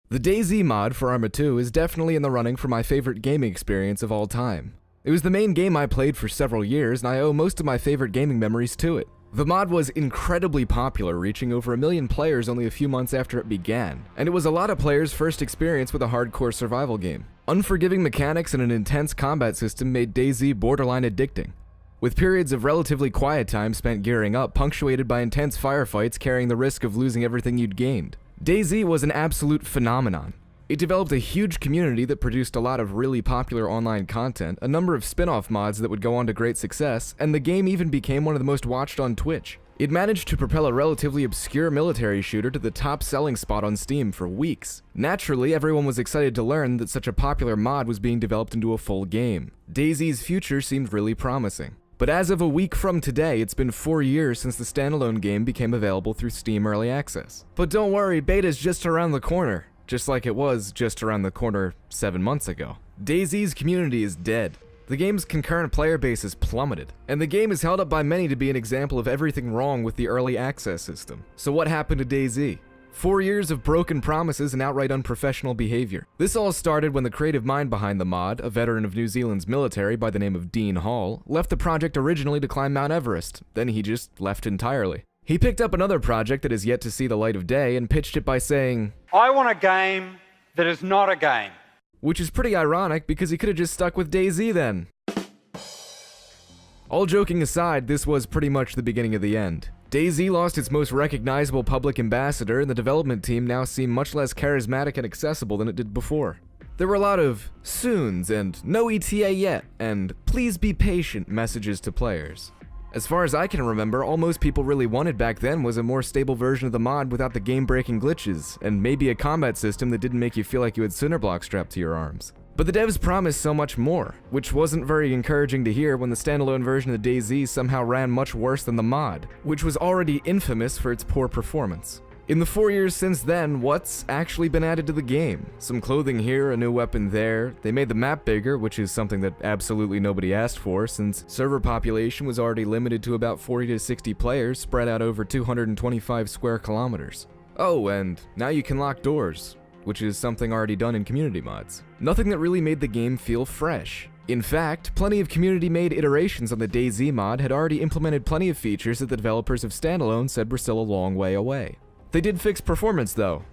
The DayZ mod for Arma 2 is definitely in the running for my favorite gaming experience of all time. It was the main game I played for several years, and I owe most of my favorite gaming memories to it. The mod was incredibly popular, reaching over 1 million players only a few months after it began, and it was a lot of players' first experience with a hardcore survival game. Unforgiving mechanics and an intense combat system made DayZ borderline addicting, with periods of relatively quiet time spent gearing up, punctuated by intense firefights carrying the risk of losing everything you'd gained. DayZ was an absolute phenomenon. It developed a huge community that produced a lot of really popular online content, a number of spin-off mods that would go on to great success, and the game even became one of the most watched on Twitch. It managed to propel a relatively obscure military shooter to the top selling spot on Steam for weeks. Naturally, everyone was excited to learn that such a popular mod was being developed into a full game. DayZ's future seemed really promising. But as of a week from today, it's been 4 years since the standalone game became available through Steam Early Access. But don't worry, beta's just around the corner, just like it was just around the corner 7 months ago. DayZ's community is dead. The game's concurrent player base has plummeted, and the game is held up by many to be an example of everything wrong with the Early Access system. So what happened to DayZ? 4 years of broken promises and outright unprofessional behavior. This all started when the creative mind behind the mod, a veteran of New Zealand's military by the name of Dean Hall, left the project originally to climb Mount Everest. Then he just left entirely. He picked up another project that has yet to see the light of day and pitched it by saying, "I want a game that is not a game." Which is pretty ironic because he could have just stuck with DayZ then. All joking aside, this was pretty much the beginning of the end. DayZ lost its most recognizable public ambassador, and the development team now seemed much less charismatic and accessible than it did before. There were a lot of soons and no ETA yet and please be patient messages to players. As far as I can remember, all most people really wanted back then was a more stable version of the mod without the game-breaking glitches, and maybe a combat system that didn't make you feel like you had cinder blocks strapped to your arms. But the devs promised so much more, which wasn't very encouraging to hear when the standalone version of DayZ somehow ran much worse than the mod, which was already infamous for its poor performance. In the 4 years since then, what's actually been added to the game? Some clothing here, a new weapon there. They made the map bigger, which is something that absolutely nobody asked for, since server population was already limited to about 40 to 60 players spread out over 225 square kilometers. Oh, and now you can lock doors, which is something already done in community mods. Nothing that really made the game feel fresh. In fact, plenty of community-made iterations on the DayZ mod had already implemented plenty of features that the developers of standalone said were still a long way away. They did fix performance though,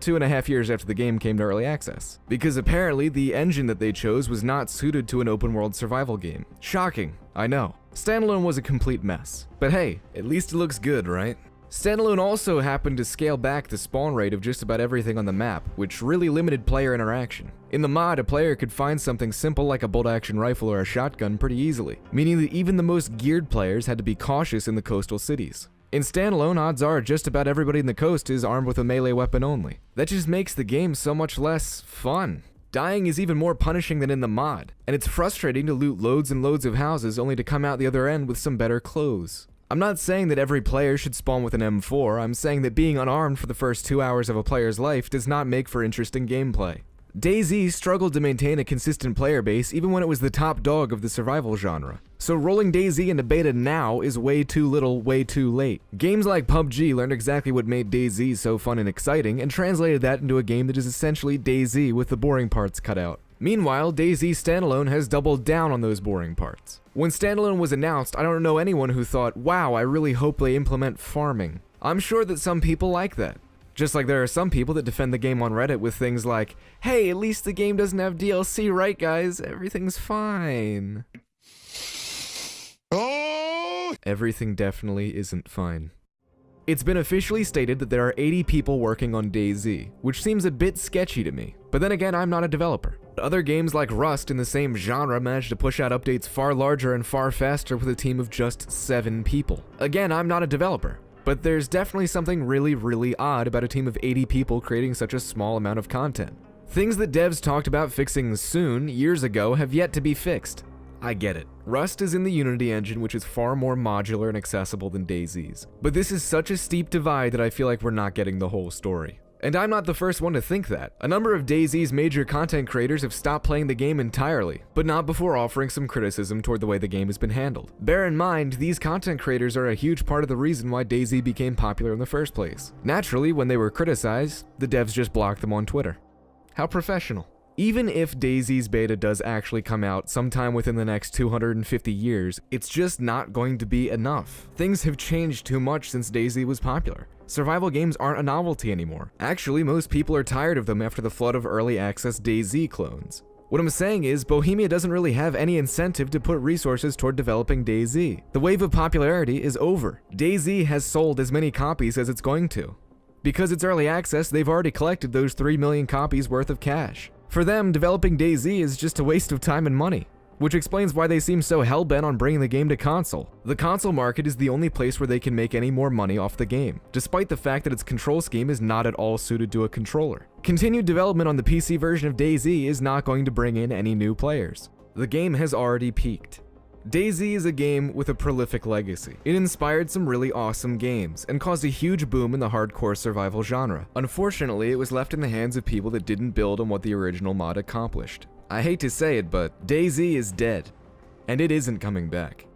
2.5 years after the game came to early access, because apparently the engine that they chose was not suited to an open-world survival game. Shocking, I know. Standalone was a complete mess. But hey, at least it looks good, right? Standalone also happened to scale back the spawn rate of just about everything on the map, which really limited player interaction. In the mod, a player could find something simple like a bolt-action rifle or a shotgun pretty easily, meaning that even the most geared players had to be cautious in the coastal cities. In Standalone, odds are just about everybody in the coast is armed with a melee weapon only. That just makes the game so much less fun. Dying is even more punishing than in the mod, and it's frustrating to loot loads and loads of houses only to come out the other end with some better clothes. I'm not saying that every player should spawn with an M4, I'm saying that being unarmed for the first 2 hours of a player's life does not make for interesting gameplay. DayZ struggled to maintain a consistent player base even when it was the top dog of the survival genre. So rolling DayZ into beta now is way too little, way too late. Games like PUBG learned exactly what made DayZ so fun and exciting and translated that into a game that is essentially DayZ with the boring parts cut out. Meanwhile, DayZ Standalone has doubled down on those boring parts. When Standalone was announced, I don't know anyone who thought, wow, I really hope they implement farming. I'm sure that some people like that. Just like there are some people that defend the game on Reddit with things like, hey, at least the game doesn't have DLC, right guys? Everything's fine. Oh! Everything definitely isn't fine. It's been officially stated that there are 80 people working on DayZ, which seems a bit sketchy to me. But then again, I'm not a developer. Other games like Rust in the same genre managed to push out updates far larger and far faster with a team of just 7 people. Again, I'm not a developer. But there's definitely something really odd about a team of 80 people creating such a small amount of content. Things that devs talked about fixing soon, years ago, have yet to be fixed. I get it. Rust is in the Unity engine, which is far more modular and accessible than DayZ's. But this is such a steep divide that I feel like we're not getting the whole story. And I'm not the first one to think that. A number of DayZ's major content creators have stopped playing the game entirely, but not before offering some criticism toward the way the game has been handled. Bear in mind, these content creators are a huge part of the reason why DayZ became popular in the first place. Naturally, when they were criticized, the devs just blocked them on Twitter. How professional. Even if DayZ's beta does actually come out sometime within the next 250 years, it's just not going to be enough. Things have changed too much since DayZ was popular. Survival games aren't a novelty anymore. Actually, most people are tired of them after the flood of early access DayZ clones. What I'm saying is, Bohemia doesn't really have any incentive to put resources toward developing DayZ. The wave of popularity is over. DayZ has sold as many copies as it's going to. Because it's early access, they've already collected those 3 million copies worth of cash. For them, developing DayZ is just a waste of time and money, which explains why they seem so hell-bent on bringing the game to console. The console market is the only place where they can make any more money off the game, despite the fact that its control scheme is not at all suited to a controller. Continued development on the PC version of DayZ is not going to bring in any new players. The game has already peaked. DayZ is a game with a prolific legacy. It inspired some really awesome games, and caused a huge boom in the hardcore survival genre. Unfortunately, it was left in the hands of people that didn't build on what the original mod accomplished. I hate to say it, but DayZ is dead, and it isn't coming back.